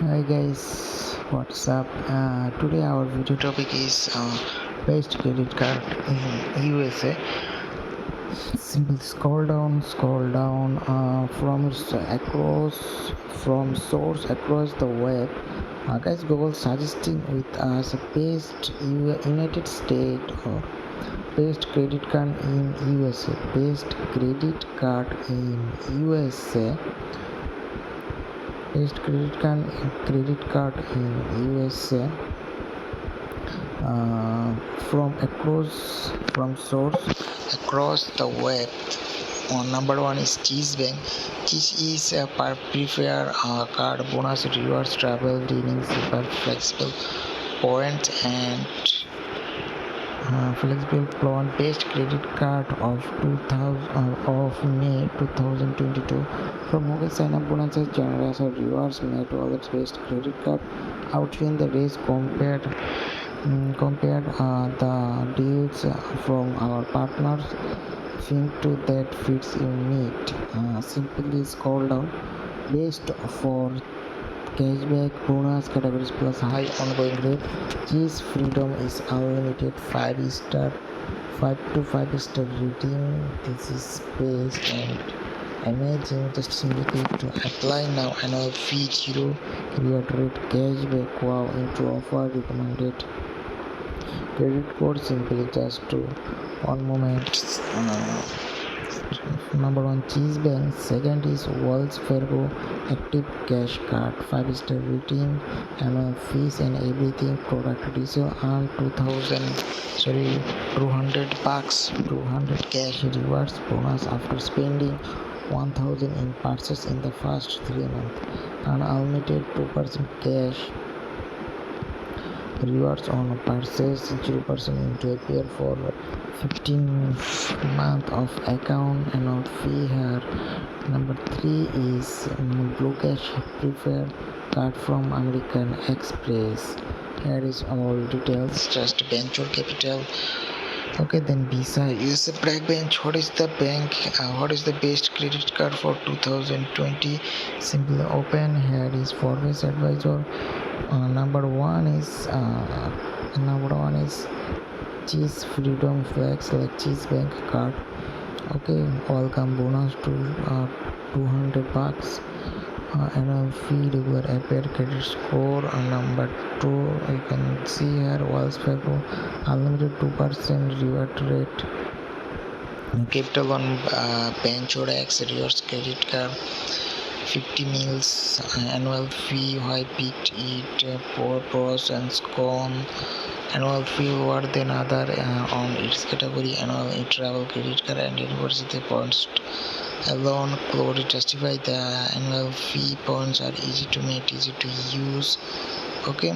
Hi guys, what's up? Today our video topic is best credit card in USA. Simply scroll down from source across the web. Guys, Google suggesting with us best United States or best credit card in USA. Best credit card in USA. Best credit card in USA. From source across the web. Number one is Cheese Bank. Cheese is a preferred card bonus rewards travel dining super flexible point and flexible plan based credit card of 2000 of May 2022 from mobile sign up bonuses generous rewards made wallets based credit card outwin the race compared the deals from our partners think to that fits your need. Simply scroll down based for cashback bonus categories plus high ongoing rate. Cheese freedom is unlimited 5 to 5 star rating. This is based and amazing. Just simply click to apply now. Annual fee 0 reward rate cashback. Wow, into offer recommended credit code simply just to one moment. Number one Cheese Bank, second is Wells Fargo Active Cash Card, 5 star rating, annual fees and everything, product detail and 200 bucks, 200 cash rewards bonus after spending 1000 in purchase in the first 3 months, and unlimited 2% cash rewards on purchase, 0% into a pair for 15 month of account annual fee here. Number 3 is Blue Cash preferred card from American Express. Here is all details, just venture capital. Okay, then Visa is a black bench. What is the bank? What is the best credit card for 2020? Simply open. Here is Forbes Advisor. Number one is Cheese Freedom Flex like Cheese Bank card. Okay, welcome bonus to 200 bucks. Annual fee regular app credit score. Number two, you can see here Wells Fargo unlimited 2% reward rate. Capital One Bench or X rewards credit card. 50 meals annual fee. Why picked it? Pros and cons. Annual fee lower than other on its category. Annual travel credit card and university points alone clearly justify the annual fee. Points are easy to meet, easy to use. Okay.